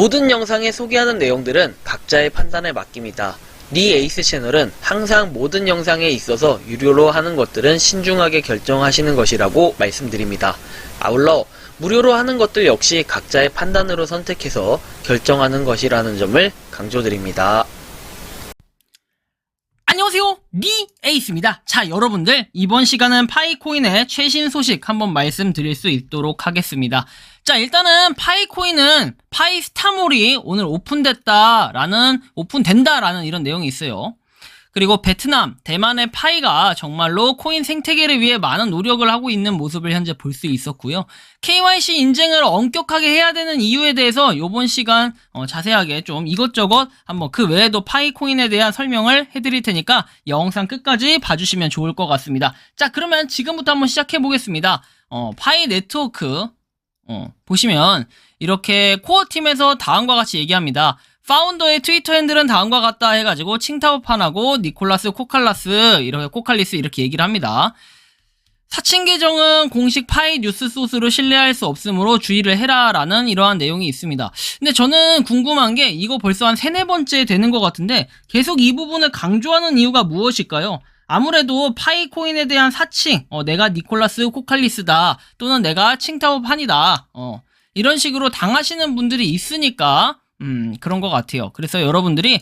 모든 영상에 소개하는 내용들은 각자의 판단에 맡깁니다. 니 에이스 채널은 항상 모든 영상에 있어서 유료로 하는 것들은 신중하게 결정하시는 것이라고 말씀드립니다. 아울러 무료로 하는 것들 역시 각자의 판단으로 선택해서 결정하는 것이라는 점을 강조드립니다. 안녕하세요, 니 에이스입니다. 자, 여러분들, 이번 시간은 파이코인의 최신 소식 한번 말씀드릴 수 있도록 하겠습니다. 자, 일단은 파이코인은 파이스타몰이 오늘 오픈된다라는 이런 내용이 있어요. 그리고 베트남, 대만의 파이가 정말로 코인 생태계를 위해 많은 노력을 하고 있는 모습을 현재 볼 수 있었고요. KYC 인증을 엄격하게 해야 되는 이유에 대해서 이번 시간 자세하게 좀 이것저것 한번 그 외에도 파이코인에 대한 설명을 해드릴 테니까 영상 끝까지 봐주시면 좋을 것 같습니다. 자, 그러면 지금부터 한번 시작해 보겠습니다. 파이 네트워크 보시면 이렇게 코어팀에서 다음과 같이 얘기합니다. 파운더의 트위터 핸들은 다음과 같다 해가지고 칭타오판하고 니콜라스 코칼라스 이렇게 코칼리스 이렇게 얘기를 합니다. 사칭 계정은 공식 파이 뉴스 소스로 신뢰할 수 없으므로 주의를 해라 라는 이러한 내용이 있습니다. 근데 저는 궁금한 게 이거 벌써 한 3-4번째 되는 것 같은데 계속 이 부분을 강조하는 이유가 무엇일까요? 아무래도 파이코인에 대한 사칭, 내가 니콜라스 코칼리스다 또는 내가 칭타오판이다 이런 식으로 당하시는 분들이 있으니까 그런 것 같아요. 그래서 여러분들이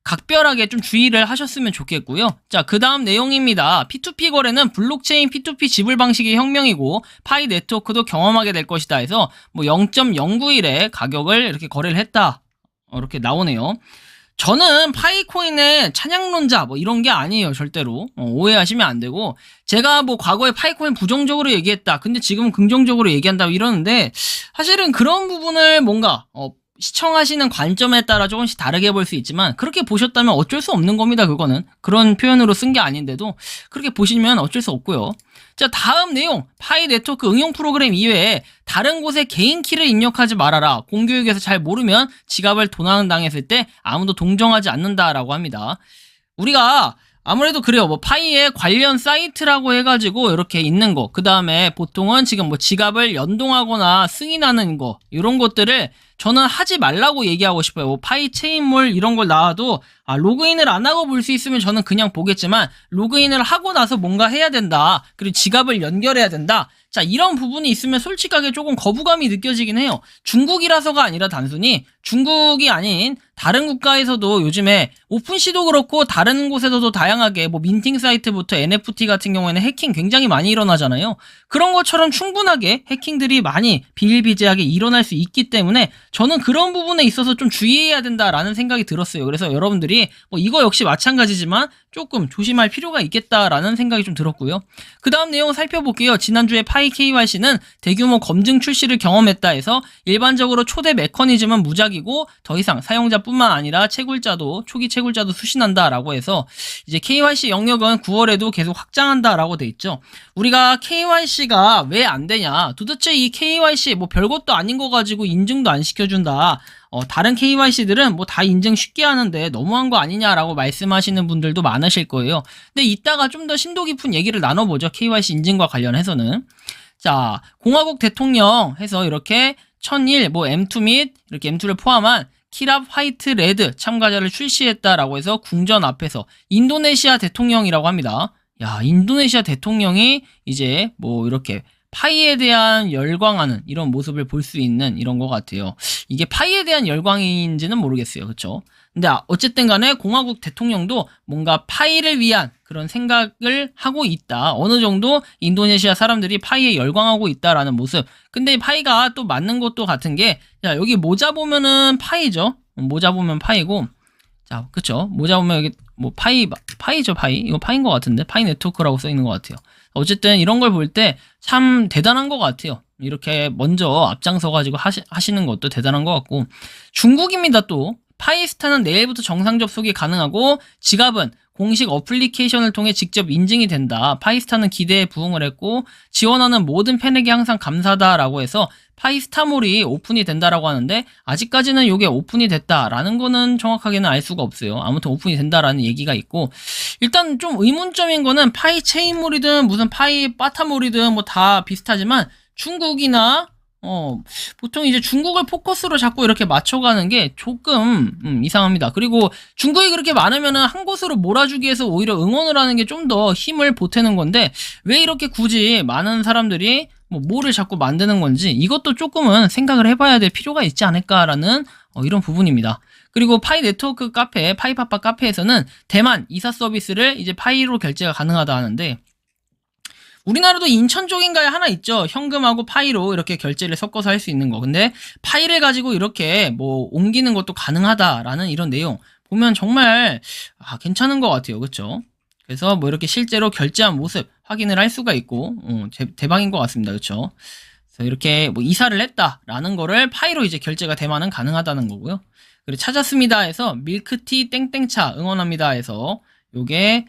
각별하게 좀 주의를 하셨으면 좋겠고요. 자, 그 다음 내용입니다. P2P 거래는 블록체인 P2P 지불 방식의 혁명이고 파이 네트워크도 경험하게 될 것이다 해서 뭐 0.091의 가격을 이렇게 거래를 했다. 이렇게 나오네요. 저는 파이코인의 찬양론자 뭐 이런 게 아니에요. 절대로 오해하시면 안 되고, 제가 뭐 과거에 파이코인 부정적으로 얘기했다 근데 지금은 긍정적으로 얘기한다 이러는데 사실은 그런 부분을 뭔가 시청하시는 관점에 따라 조금씩 다르게 볼 수 있지만 그렇게 보셨다면 어쩔 수 없는 겁니다. 그거는 그런 표현으로 쓴 게 아닌데도 그렇게 보시면 어쩔 수 없고요. 자, 다음 내용. 파이 네트워크 응용 프로그램 이외에 다른 곳에 개인 키를 입력하지 말아라. 공교육에서 잘 모르면 지갑을 도난당했을 때 아무도 동정하지 않는다라고 합니다. 우리가 아무래도 그래요. 뭐 파이의 관련 사이트라고 해가지고 이렇게 있는 거, 그 다음에 보통은 지금 뭐 지갑을 연동하거나 승인하는 거 이런 것들을 저는 하지 말라고 얘기하고 싶어요. 뭐 파이 체인몰 이런 걸 나와도 로그인을 안 하고 볼 수 있으면 저는 그냥 보겠지만 로그인을 하고 나서 뭔가 해야 된다. 그리고 지갑을 연결해야 된다. 자, 이런 부분이 있으면 솔직하게 조금 거부감이 느껴지긴 해요. 중국이라서가 아니라 단순히 중국이 아닌 다른 국가에서도 요즘에 오픈시도 그렇고 다른 곳에서도 다양하게 뭐 민팅 사이트부터 NFT 같은 경우에는 해킹 굉장히 많이 일어나잖아요. 그런 것처럼 충분하게 해킹들이 많이 비일비재하게 일어날 수 있기 때문에 저는 그런 부분에 있어서 좀 주의해야 된다라는 생각이 들었어요. 그래서 여러분들이 뭐 이거 역시 마찬가지지만 조금 조심할 필요가 있겠다라는 생각이 좀 들었고요. 그 다음 내용 살펴볼게요. 지난주에 파이 KYC는 대규모 검증 출시를 경험했다 해서 일반적으로 초대 메커니즘은 무작위고 더 이상 사용자뿐만 아니라 초기 채굴자도 수신한다라고 해서 이제 KYC 영역은 9월에도 계속 확장한다라고 돼 있죠. 우리가 KYC가 왜 안 되냐? 도대체 이 KYC 뭐 별것도 아닌 거 가지고 인증도 안 시켜준다. 다른 KYC들은 뭐 다 인증 쉽게 하는데 너무한 거 아니냐라고 말씀하시는 분들도 많으실 거예요. 근데 이따가 좀 더 심도 깊은 얘기를 나눠보죠. KYC 인증과 관련해서는. 자, 공화국 대통령 해서 이렇게 1001, 뭐 M2 및 이렇게 M2를 포함한 키랍 화이트 레드 참가자를 출시했다라고 해서 궁전 앞에서 인도네시아 대통령이라고 합니다. 야, 인도네시아 대통령이 이제 뭐 이렇게 파이에 대한 열광하는 이런 모습을 볼 수 있는 이런 것 같아요. 이게 파이에 대한 열광인지는 모르겠어요. 그쵸? 근데 어쨌든 간에 공화국 대통령도 뭔가 파이를 위한 그런 생각을 하고 있다. 어느 정도 인도네시아 사람들이 파이에 열광하고 있다라는 모습. 근데 파이가 또 맞는 것도 같은 게, 자, 여기 모자 보면은 파이죠. 모자 보면 파이고, 자, 그쵸? 모자 보면 여기 뭐 파이죠, 파이. 이거 파이인 것 같은데? 파이 네트워크라고 써 있는 것 같아요. 어쨌든 이런 걸 볼 때 참 대단한 것 같아요. 이렇게 먼저 앞장서가지고 하시는 것도 대단한 것 같고, 중국입니다. 또 파이스타는 내일부터 정상 접속이 가능하고 지갑은 공식 어플리케이션을 통해 직접 인증이 된다. 파이스타는 기대에 부응을 했고 지원하는 모든 팬에게 항상 감사다라고 해서 파이스타몰이 오픈이 된다라고 하는데 아직까지는 이게 오픈이 됐다라는 거는 정확하게는 알 수가 없어요. 아무튼 오픈이 된다라는 얘기가 있고, 일단 좀 의문점인 거는 파이 체인몰이든 무슨 파이 바타몰이든 뭐 다 비슷하지만 중국이나 보통 이제 중국을 포커스로 자꾸 이렇게 맞춰가는 게 조금 이상합니다. 그리고 중국이 그렇게 많으면은 한 곳으로 몰아주기 위해서 오히려 응원을 하는 게 좀 더 힘을 보태는 건데 왜 이렇게 굳이 많은 사람들이 뭐를 자꾸 만드는 건지 이것도 조금은 생각을 해봐야 될 필요가 있지 않을까라는 이런 부분입니다. 그리고 파이 네트워크 카페, 파이파파 카페에서는 대만 이사 서비스를 이제 파이로 결제가 가능하다 하는데 우리나라도 인천 쪽인가에 하나 있죠. 현금하고 파이로 이렇게 결제를 섞어서 할 수 있는 거. 근데 파이를 가지고 이렇게 뭐 옮기는 것도 가능하다라는 이런 내용 보면 정말 괜찮은 것 같아요. 그렇죠? 그래서 뭐 이렇게 실제로 결제한 모습 확인을 할 수가 있고 대박인 것 같습니다. 그렇죠? 그래서 이렇게 뭐 이사를 했다라는 거를 파이로 이제 결제가 대만은 가능하다는 거고요. 그리고 찾았습니다 해서 밀크티 땡땡차 응원합니다 해서 요게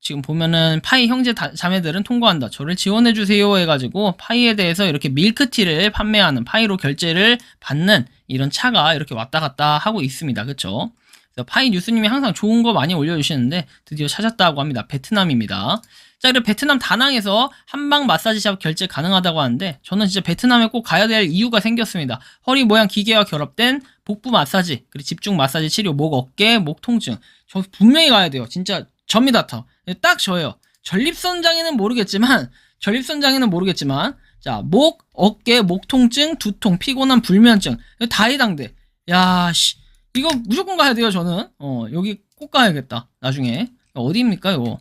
지금 보면은 파이 형제 자매들은 통과한다. 저를 지원해주세요 해가지고 파이에 대해서 이렇게 밀크티를 판매하는 파이로 결제를 받는 이런 차가 이렇게 왔다 갔다 하고 있습니다. 그쵸? 그래서 파이 뉴스님이 항상 좋은 거 많이 올려주시는데 드디어 찾았다고 합니다. 베트남입니다. 자, 그리고 베트남 다낭에서 한방 마사지샵 결제 가능하다고 하는데 저는 진짜 베트남에 꼭 가야 될 이유가 생겼습니다. 허리 모양 기계와 결합된 복부 마사지, 그리고 집중 마사지 치료, 목, 어깨, 목 통증. 저 분명히 가야 돼요. 진짜 접니다. 딱 저예요. 전립선장애는 모르겠지만 자, 목, 어깨, 목 통증, 두통, 피곤한 불면증 다 해당돼. 야, 씨. 이거 무조건 가야 돼요, 저는. 여기 꼭 가야겠다. 나중에. 어디입니까, 이거?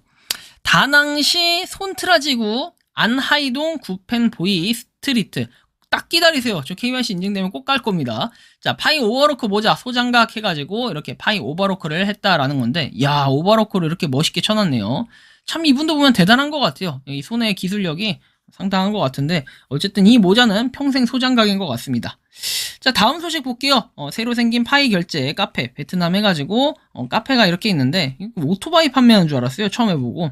다낭시 손트라지구 안하이동 구펜보이 스트리트. 딱 기다리세요. 저 KYC 인증되면 꼭 갈 겁니다. 자, 파이 오버로크 모자 소장각 해가지고 이렇게 파이 오버로크를 했다라는 건데, 야, 오버로크를 이렇게 멋있게 쳐놨네요. 참 이분도 보면 대단한 것 같아요. 이 손의 기술력이 상당한 것 같은데, 어쨌든 이 모자는 평생 소장각인 것 같습니다. 자, 다음 소식 볼게요. 새로 생긴 파이 결제 카페 베트남 해가지고 카페가 이렇게 있는데 오토바이 판매하는 줄 알았어요. 처음 해보고.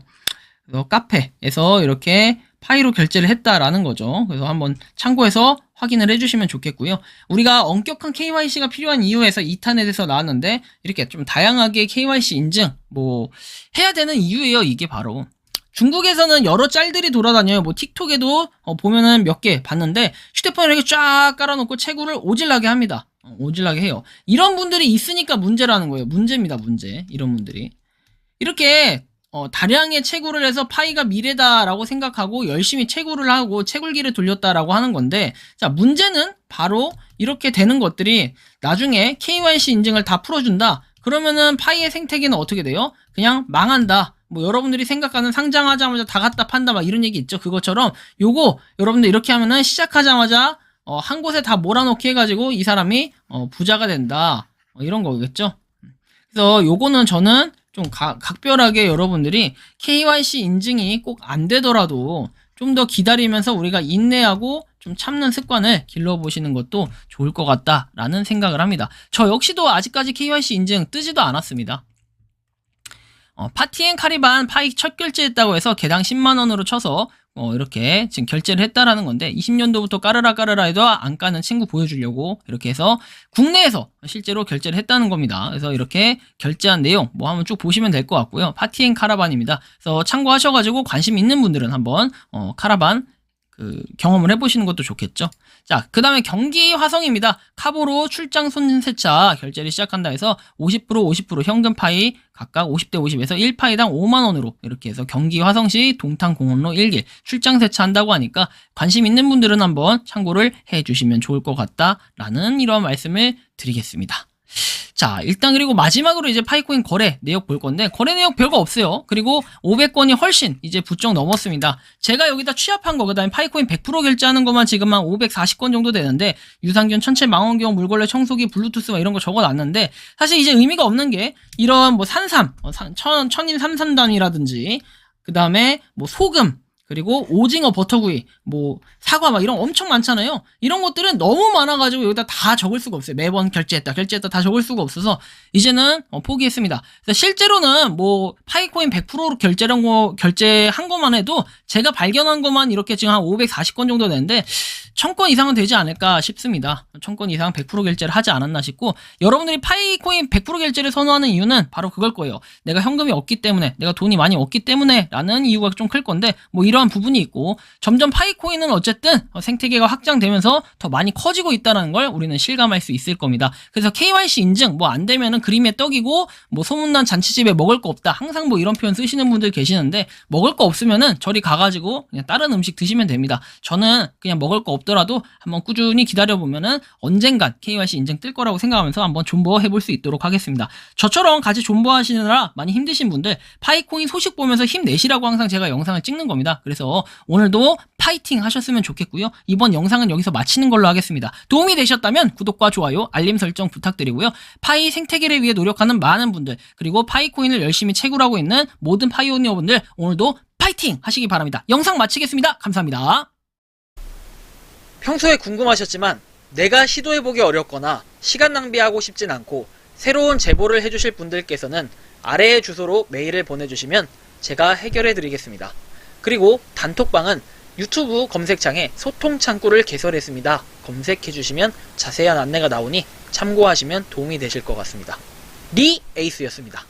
그래서 카페에서 이렇게 파이로 결제를 했다라는 거죠. 그래서 한번 참고해서 확인을 해주시면 좋겠고요. 우리가 엄격한 KYC가 필요한 이유에서 2탄에서 나왔는데 이렇게 좀 다양하게 KYC 인증 해야 되는 이유예요. 이게 바로 중국에서는 여러 짤들이 돌아다녀요. 뭐 틱톡에도 보면은 몇 개 봤는데 휴대폰에 이렇게 쫙 깔아놓고 채굴을 오질나게 합니다. 오질나게 해요. 이런 분들이 있으니까 문제라는 거예요. 문제입니다. 문제. 이런 분들이 이렇게 다량의 채굴을 해서 파이가 미래다라고 생각하고 열심히 채굴을 하고 채굴기를 돌렸다라고 하는 건데, 자, 문제는 바로 이렇게 되는 것들이 나중에 KYC 인증을 다 풀어준다. 그러면은 파이의 생태계는 어떻게 돼요? 그냥 망한다. 뭐 여러분들이 생각하는 상장하자마자 다 갖다 판다 막 이런 얘기 있죠. 그것처럼 요거 여러분들 이렇게 하면은 시작하자마자 한 곳에 다 몰아넣기 해가지고 이 사람이 부자가 된다. 이런 거겠죠. 그래서 요거는 저는 좀 각별하게 여러분들이 KYC 인증이 꼭 안 되더라도 좀 더 기다리면서 우리가 인내하고 좀 참는 습관을 길러보시는 것도 좋을 것 같다라는 생각을 합니다. 저 역시도 아직까지 KYC 인증 뜨지도 않았습니다. 파티앤 카리반 파이 첫 결제했다고 해서 개당 10만원으로 쳐서 이렇게 지금 결제를 했다라는 건데 20년도부터 까르라 해도 안 까는 친구 보여주려고 이렇게 해서 국내에서 실제로 결제를 했다는 겁니다. 그래서 이렇게 결제한 내용 한번 쭉 보시면 될 것 같고요. 파티앤 카라반입니다. 그래서 참고하셔가지고 관심 있는 분들은 한번 카라반 경험을 해보시는 것도 좋겠죠. 자, 그 다음에 경기 화성입니다. 카보로 출장 손세차 결제를 시작한다 해서 50% 현금 파이 각각 50대 50에서 1파이당 5만원으로 이렇게 해서 경기 화성시 동탄공원로 1길 출장 세차한다고 하니까 관심 있는 분들은 한번 참고를 해주시면 좋을 것 같다라는 이러한 말씀을 드리겠습니다. 자, 일단 그리고 마지막으로 이제 파이코인 거래 내역 볼 건데 거래 내역 별거 없어요. 그리고 500건이 훨씬 이제 부쩍 넘었습니다. 제가 여기다 취합한 거 그다음에 파이코인 100% 결제하는 것만 지금 한 540건 정도 되는데 유산균 천체 망원경 물걸레 청소기 블루투스 막 이런 거 적어놨는데 사실 이제 의미가 없는 게 이런 뭐 산삼 천인 삼산단이라든지 그다음에 뭐 소금 그리고 오징어 버터구이, 사과 막 이런 거 엄청 많잖아요. 이런 것들은 너무 많아가지고 여기다 다 적을 수가 없어요. 매번 결제했다 다 적을 수가 없어서 이제는 포기했습니다. 그래서 실제로는 파이코인 100%로 결제한 것만 해도 제가 발견한 것만 이렇게 지금 한 540건 정도 되는데 1000건 이상은 되지 않을까 싶습니다. 1000건 이상 100% 결제를 하지 않았나 싶고, 여러분들이 파이코인 100% 결제를 선호하는 이유는 바로 그걸 거예요. 내가 현금이 없기 때문에, 내가 돈이 많이 없기 때문에 라는 이유가 좀 클 건데, 뭐 이러한 부분이 있고, 점점 파이코인은 어쨌든 생태계가 확장되면서 더 많이 커지고 있다는 걸 우리는 실감할 수 있을 겁니다. 그래서 KYC 인증 뭐 안 되면은 그림의 떡이고, 뭐 소문난 잔치집에 먹을 거 없다, 항상 뭐 이런 표현 쓰시는 분들 계시는데, 먹을 거 없으면은 저리 가가지고 그냥 다른 음식 드시면 됩니다. 저는 그냥 먹을 거 없더라도 한번 꾸준히 기다려보면은 언젠간 KYC 인증 뜰 거라고 생각하면서 한번 존버 해볼 수 있도록 하겠습니다. 저처럼 같이 존버하시느라 많이 힘드신 분들, 파이코인 소식 보면서 힘내시라고 항상 제가 영상을 찍는 겁니다. 그래서 오늘도 파이팅 하셨으면 좋겠고요. 이번 영상은 여기서 마치는 걸로 하겠습니다. 도움이 되셨다면 구독과 좋아요, 알림 설정 부탁드리고요. 파이 생태계를 위해 노력하는 많은 분들, 그리고 파이코인을 열심히 채굴하고 있는 모든 파이오니어분들, 오늘도 파이팅 하시기 바랍니다. 영상 마치겠습니다. 감사합니다. 평소에 궁금하셨지만 내가 시도해보기 어렵거나 시간 낭비하고 싶진 않고 새로운 제보를 해주실 분들께서는 아래의 주소로 메일을 보내주시면 제가 해결해드리겠습니다. 그리고 단톡방은 유튜브 검색창에 소통 창구를 개설했습니다. 검색해주시면 자세한 안내가 나오니 참고하시면 도움이 되실 것 같습니다. 리 에이스였습니다.